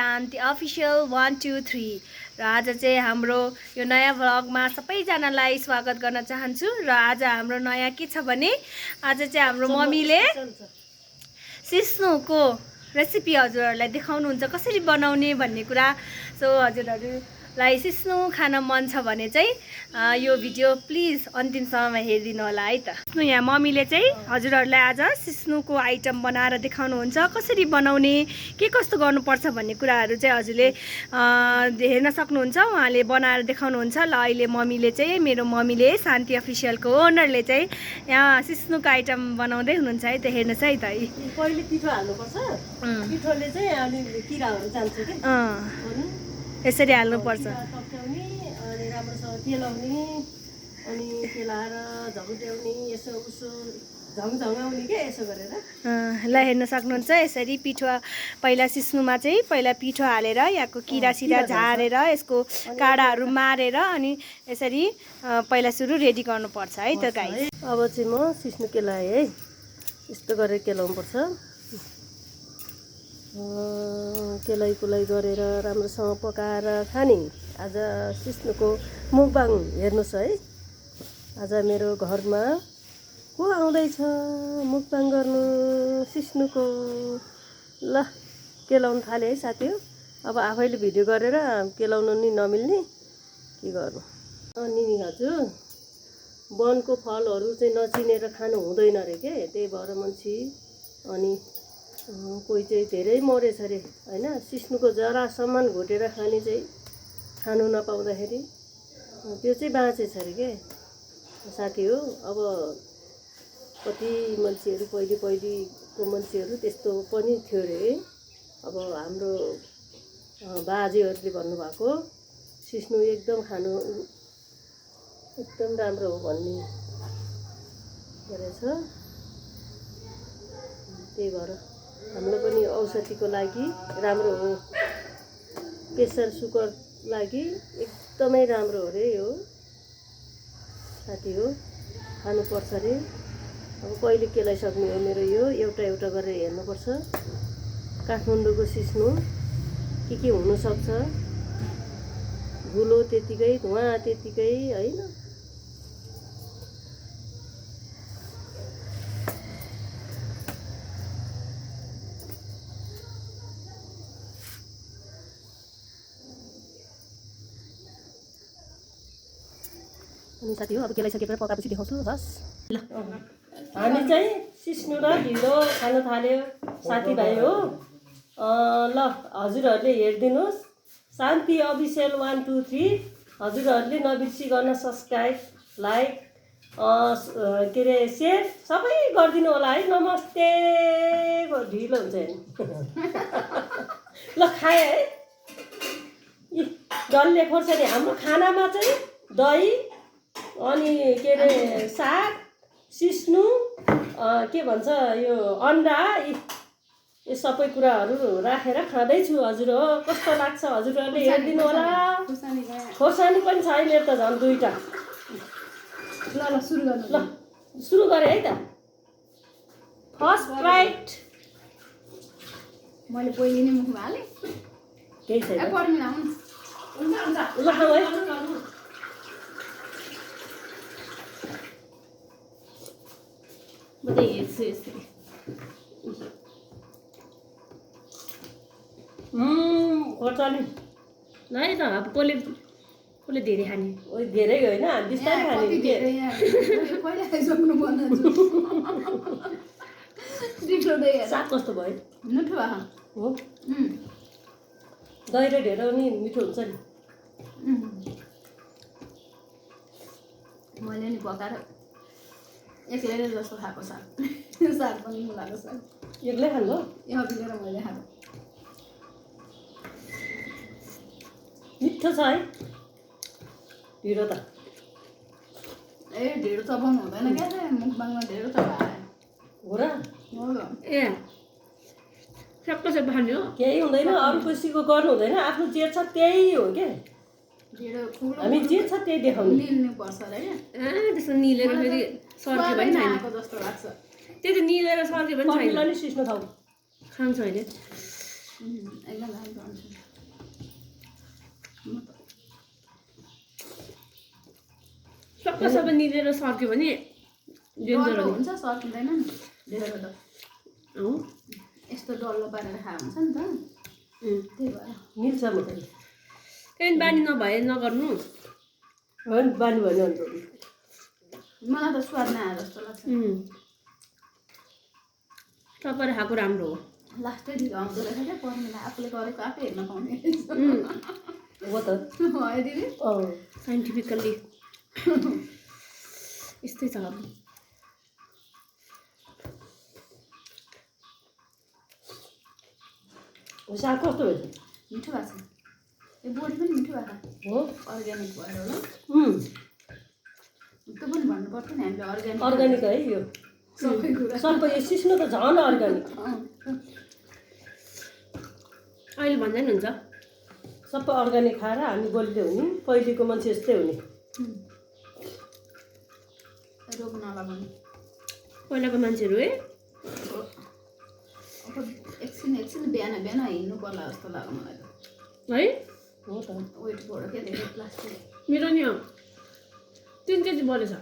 शान्ति official 1 2 3 र आज चाहिँ हाम्रो यो नयाँ भ्लगमा सबैजनालाई स्वागत गर्न चाहन्छु र आज हाम्रो नयाँ के छ भने आज चाहिँ हाम्रो मम्मीले सिस्नोको रेसिपी हजुरहरूलाई देखाउनुहुन्छ कसरी बनाउने भन्ने कुरा। सो हजुरहरूलाई सिस्नो खान मन छ भने चाहिँ यो भिडियो प्लिज अन्तिमसम्म हेरिदिनु होला है त। यहाँ मम्मीले चाहिँ हजुरहरूलाई आज सिस्नोको आइटम बनाएर देखाउनुहुन्छ कसरी बनाउने के कस्तो गर्नुपर्छ भन्ने कुराहरू चाहिँ हजुरले हेर्न सक्नुहुन्छ। उहाँले बनाएर देखाउनुहुन्छ। ल अहिले मम्मीले चाहिँ मेरो मम्मीले शान्ति अफिसियलको ओनरले चाहिँ यहाँ सिस्नोको आइटम बनाउँदै हुनुहुन्छ है त। हेर्नुहोस् है त। पहिले पिठो हाल्नुपर्छ। पिठोले चाहिँ अनि किराहरू जान्छ के यसरी हाल्नुपर्छ। टक्ट्याउने अनि राम्रोसँग केलाउने अनि केलाएर झगुट्याउने यसो उसो झङझङाउने के यसो गरेर ल हेर्न सक्नुहुन्छ। यसरी पिठो पहिला सिस्नुमा चाहिँ पहिला पिठो हालेर यहाँको किरा सिरा झारेर यसको काँडाहरू मारेर अनि यसरी पहिला सुरु रेडी गर्नुपर्छ है त गाइस। अब चाहिँ म सिस्नु केलाएँ है। यस्तो गरेर केलाउनुपर्छ। केलाइ कुलाइ गरेर राम्रोसँग पकाएर खाने। आज सिस्नुको मुखबाङ हेर्नुहोस् है। आज मेरो घरमा को आउँदैछ मुखबाङ गर्नु सिस्नुको। ल केलाउनु थाले है साथी हो। अब आफैले भिडियो गरेर केलाउनु नि नमिल्ने के गर्नु। अनि हजुर वनको फलहरू चाहिँ नचिनेर खानु हुँदैन अरे के, त्यही भएर मान्छे अनि कोही चाहिँ धेरै मरेछ अरे होइन। सिस्नुको जरासम्म घोटेर खाने चाहिँ खानु नपाउँदाखेरि त्यो चाहिँ बाँचेछ अरे के साथी हो। अब कति मान्छेहरू पहिलेको मान्छेहरू त्यस्तो पनि थियो अरे। अब हाम्रो बाजेहरूले भन्नुभएको सिस्नु एकदम खानु एकदम राम्रो हो भन्ने गरेछ। त्यही भएर हाम्रो पनि औषधिको लागि राम्रो हो। प्रेसर सुगर लागि एकदमै राम्रो हो रे यो साथी हो। खानुपर्छ अरे। अब कहिले केलाइसक्ने हो मेरो यो एउटा एउटा गरेर हेर्नुपर्छ। काठमाडौँको सिस्नु के हुनसक्छ। धुलो त्यतिकै धुवा त्यतिकै होइन। अनि साथी हो अब केलाइसकेर पकाएपछि देखाउँछु हस्। ल हामी चाहिँ सिस्नु र ढिँडो खान थाल्यो साथीभाइ हो। ल हजुरहरूले हेरिदिनुहोस् शान्ति अफिसियल 1 2 3। हजुरहरूले नबिर्सिकन सब्सक्राइब लाइक के अरे सेयर सबै गरिदिनु होला है। नमस्ते ढिलो हुन्छ नि। ल खाएँ है। डल्ले खोर्सानी हाम्रो खानामा चाहिँ दही अनि के अरे साग सिस्नु के भन्छ यो अन्डा यो सबै कुराहरू राखेर खाँदैछु हजुर हो। कस्तो लाग्छ हजुरहरूले हेरिदिनु होला। खोर्सानी पनि छ मेरो त झन् दुईवटा। ल सुरु गर्नु। ल सुरु गरेँ है त। फर्स्ट राइट मैले पहिले नै मुखमा हालेँ केही छैन। ल खाऊ है। म त हेर्छु यसरी। खोर्सानी ल है त। अब कसले धेरै खाने। ओ धेरै होइन बिस्तारै खाने। साग कस्तो भयो मिठो भयो हो। दही र ढेँडो नि मिठो हुन्छ नि। मैले नि पकाएर एक्लै जस्तो खाएको साग साग पनि मुलाको साग एक्लै खानु यहाँ बिलेर मैले खाएको मिठो छ है ढिँडो त। ए ढेँडो चबाउनु हुँदैन क्या मुखबाङमा ढेँडो चबाए हो र। ए सबै सबै खाने हो केही हुँदैन। अरू कसैको गर्नु हुँदैन। आफ्नो जे छ त्यही हो क्या। हामी जे छ त्यही देखाउने। निल्नु पर्छ अरे क्या। त्यसो निलेर फेरि सर्के पनि छैन जस्तो लाग्छ। त्यो त निलेर सर्के पनि छैन। नि सिस्नु खाऊ खान्छ अहिले। एकदम राम्रो हुन्छ सबै निलेर सक्यो भने डल्लो हुन्छ सकिँदैन नि धेरै त यस्तो डल्लो पारेर खाए हुन्छ नि त त्यही भएर मिल्छ म त त्यही बानी नभए नगर्नु हो नि बानी भन्यो अन्त मलाई त स्वाद नआए जस्तो लाग्छ तपाईँले खाएको राम्रो हो लास्टै ढिलो आउँदो रहेछ क्या पर्नेलाई आफूले गरेको आफै हेर्न पाउने हो त है दिदी साइन्टिफिकल्ली यस्तै छ अब साग कस्तो भएछ मिठो भएको छ यो बोडी पनि मिठो भएको हो अर्ग्यानिक भएर होला त्यो पनि भन्नु पर्थ्यो नि हामीले अर्ग्यानिक अर्ग्यानिक है यो सबै कुरा सबै यो सिस्नो त झन् अर्ग्यानिक अहिले भन्दा नि हुन्छ सबै अर्ग्यानिक खाएर हामी बलियो हुने पहिलेको मान्छे यस्तै हुने रोग नलगाउने पहिलाको मान्छेहरू है अब एकछिन बिहान हिँड्नु पर्ला जस्तो लाग्यो मलाई त है हो त वेट बढ्यो क्या धेरै प्लास्टिक मेरो नि 3 केजी बढेछ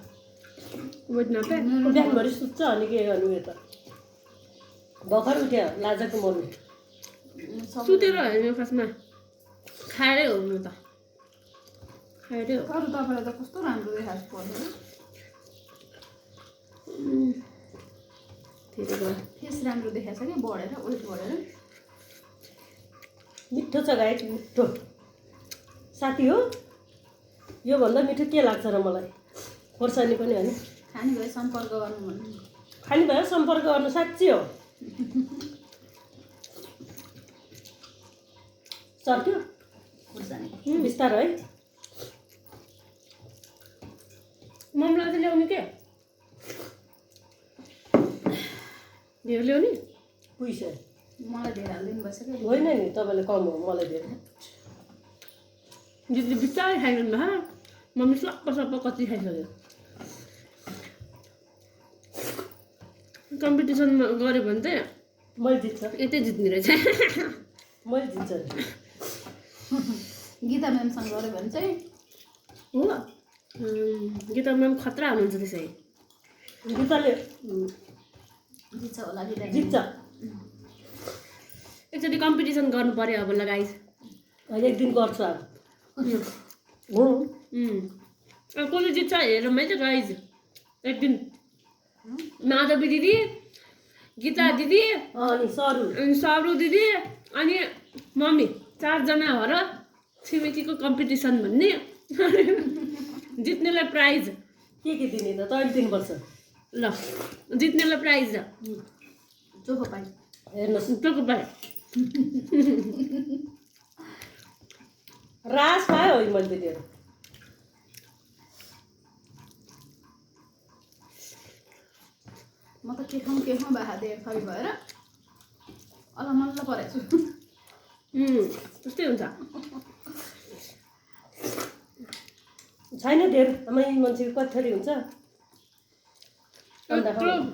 वेट नापे बिहानभरि सुत्छ अनि के गर्नु यो त भर्खर उठ्यो लाजाको मर्नु सुतेर होइन खासमा खाएरै हो म त खाएरै हो तर तपाईँलाई त कस्तो राम्रो देखाएको पर्छ फेस राम्रो देखाएको छ क्या बढेर वेट बढेर मिठो छ गाई मिठो साथी हो योभन्दा मिठो के लाग्छ र मलाई खोर्सानी पनि होइन खाने भए सम्पर्क गर्नु भन्नु खाने भयो सम्पर्क गर्नु साँच्ची हो सक्यो खोर्सानी बिस्तारो है ममलाई चाहिँ ल्याउने के धेरै ल्याउने पैसा मलाई धेरै हालिदिनु भएछ क्या होइन नि तपाईँले कम हो मलाई धेरै दिदीले बिस्तारै खाइरहनु भए मम्मी सप्प कति खाइसक्यो कम्पिटिसनमा गऱ्यो भने चाहिँ मैले जित्छ यतै जित्ने रहेछ मैले जित्छ गीता म्यामसँग गऱ्यो भने चाहिँ हो गीता म्याम खतरा हुनुहुन्छ त्यसै गीताले जित्छ होला गीता जित्छ एकचोटि कम्पिटिसन गर्नु पर्यो अब लगाइस एक दिन गर्छ अब हो अब कसले जित्छ हेरौँ है त गाइज एक दिन माधवी दिदी गीता दिदी अनि सरू अनि सरू दिदी अनि मम्मी 4 जना हो र छिमेकीको कम्पिटिसन भन्ने जित्नेलाई प्राइज के दिने त तैँले दिनुपर्छ ल जित्नेलाई प्राइज चोखो पाइ हेर्नुहोस् टोको पाए रास पायो है मैले दिएर म त के खाउँ बाहा दिएर खै भएर अलमल्ल परेको छु त्यस्तै हुन्छ छैन धेर आमा मान्छेको कथरी हुन्छ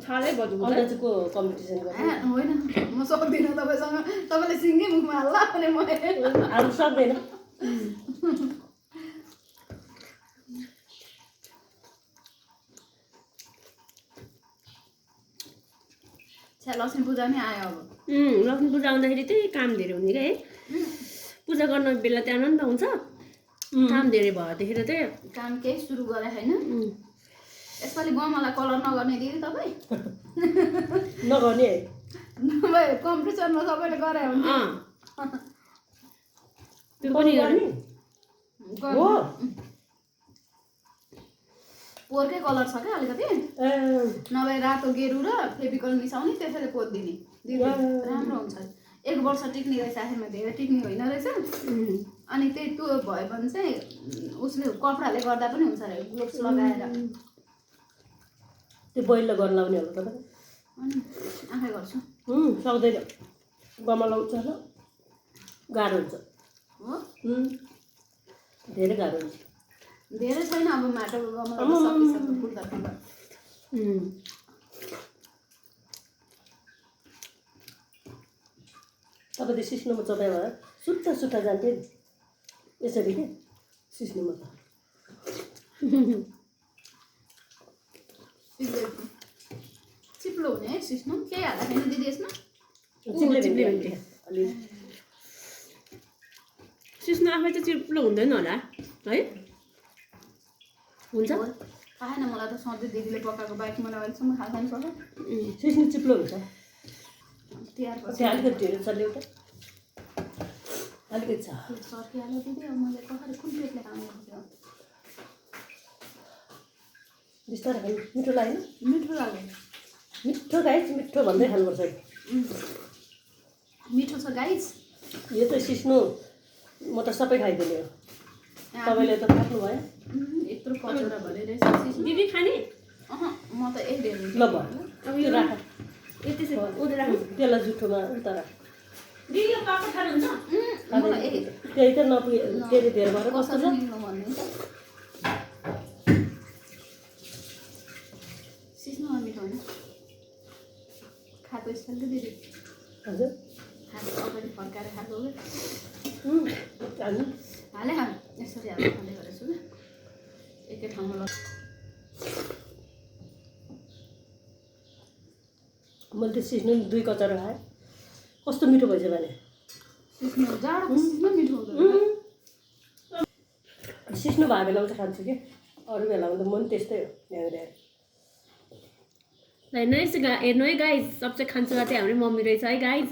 छालै भयो अन्दाजको कम्पिटिसन गर्ने होइन म सक्दिनँ तपाईँसँग तपाईँले सिङ्गै मुखमा हाल्ला भने म हाल्नु सक्दैन लक्ष्मी पूजा नि आयो अब लक्ष्मी पूजा आउँदाखेरि त्यही काम धेरै हुने क्या है पूजा गर्न बेला त्यहाँ आनन्द हुन्छ काम धेरै भएदेखि चाहिँ काम केही सुरु गरे होइन यसपालि गमलाई कलर नगर्ने दिदी तपाईँ नगर्ने है नभए कम्पिटिसनमा सबैले गरे हुन्छ त्यो पनि गर्ने हो पोहोरकै कलर छ क्या अलिकति नभए रातो गेरु र फेभिकल मिसाउने त्यसैले पोतिदिने दिदी राम्रो हुन्छ 1 वर्ष टिक्ने रहेछ आखिरमा धेरै टिक्ने होइन रहेछ अनि त्यही त्यो भयो भने चाहिँ उसले कपडाले गर्दा पनि हुन्छ अरे ग्लोभ्स लगाएर त्यो बैलले गर्न लाउने होला तपाईँ अनि आफै गर्छु सक्दैन गमला लाउँछ ल गाह्रो हुन्छ हो धेरै गाह्रो हुन्छ धेरै छैन अब माटोको गमला सकिसक्यो फुल्दा फुल्दा तपाईँले सिस्नोमा चपायो भने सुट्टा जान्थ्यो नि यसरी के सिस्नोमा त चिप्लो हुने है सिस्नो केही हाल्दा छैन दिदी यसमा चिप्ले अलि सिस्नो आफै चाहिँ चिप्लो हुँदैन होला है हुन्छ थाहा छैन मलाई त सधैँ दिदीले पकाएको बाइक मलाई अहिलेसम्म खाएको नि सक्छ सिस्नो चिप्लो हुन्छ तिहारपछि त्यो अलिकति ढिलो चल्यो त अलिकति छ सर्किहाल्यो दिदी अब मैले कसरी कुन प्लेटले खानु बिस्तारै खानु मिठो लागेन मिठो लाग्यो मिठो गाइस मिठो भन्दै खानुपर्छ मिठो छ गाइस यो त सिस्नो म त सबै खाइदिने हो तपाईँले त थाप्नु भयो यत्रो कचौरा भरे रहेछ सिस्नो दिदी खाने म त एक डेढ ल भयो अब यो राख यति चाहिँ उधर राख्नु त्यसलाई जुठोमा उता राख दिदी यो पापड खानुहुन्छ त्यही त नपुगे के अरे धेरै भएर कस्तो छ सिस्नोमा मिठो होइन खाएको स्टाइलको दिदी हजुर खाएको अगाडि फर्काएर खाएको हाल्नु हाले खानु यसरी हालेर खाँदै गरेछु क्या एकै ठाउँमा ल मैले त सिस्नो 2 कचौरा खाएँ कस्तो मिठो भएछ भने सिस्नो जाडोको सिस्नो मिठो हुँदैन सिस्नो भएको बेलामा चाहिँ खान्छु कि अरू बेलामा त म पनि त्यस्तै हो यहाँनिर हेर्नु है गाइज सबसे खान्छ चाहिँ हाम्रै मम्मी रहेछ है गाइज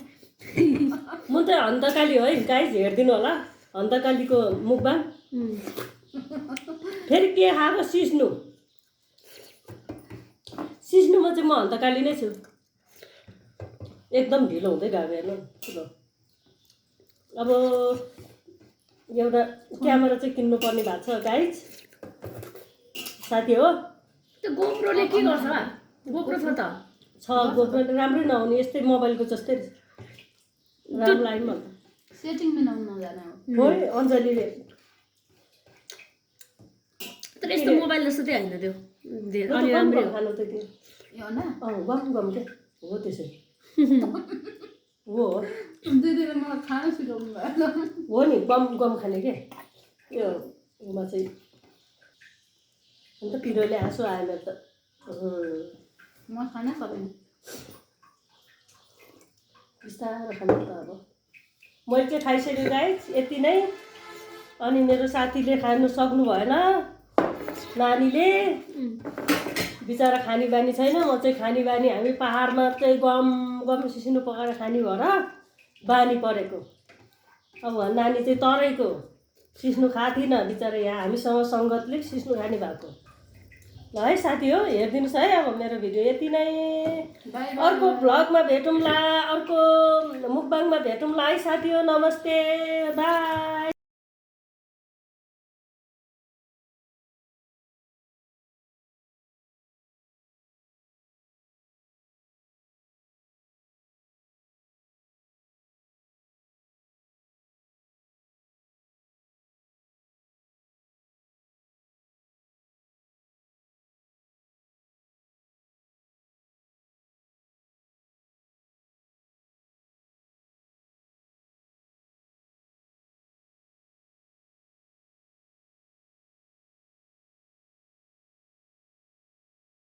म त हन्तकाली हो है गाइज हेरिदिनु होला हन्तकालीको मुखबाङ फेरि के खाएको सिस्नुमा चाहिँ म हन्तकाली नै छु एकदम ढिलो हुँदै गएको हेर्नु ल अब एउटा क्यामेरा चाहिँ किन्नुपर्ने भएको छ गाइज साथी हो त्यो गोप्रोले के गर्छ गोप्रो छ त छ गोप्रो राम्रै नहुने यस्तै मोबाइलको जस्तै राम्रो लाग्यो मलाई सेटिङ मिलाउनु नजाने हो अञ्जलीले तर यस्तो मोबाइल जस्तो चाहिँ होइन त्यो अलि राम्रै हो खानु त त्यो यो न गम के हो त्यसै हो दिदीले मलाई खाना सिकाउनु भयो हो नि गम खाने के यो उमा चाहिँ अन्त पिरोले हाँसो आएन त म खाना सक्दिनँ बिस्तारो खानु त अब मैले चाहिँ खाइसकेँ गाइस यति नै अनि मेरो साथीले खानु सक्नु भएन नानीले बिचरा खाने बानी छैन म चाहिँ खाने बानी हामी पहाडमा चाहिँ गम सिस्नो पकाएर खाने भएर बानी परेको अब नानी चाहिँ तराईको सिस्नो खाएको थिएन बिचरा यहाँ हामीसँग सङ्गतले सिस्नो खाने भएको ल है साथी हो हेरिदिनुहोस् है अब मेरो भिडियो यति नै अर्को भ्लगमा भेटौँला अर्को मुखबाङमा भेटौँला है साथी हो नमस्ते बाई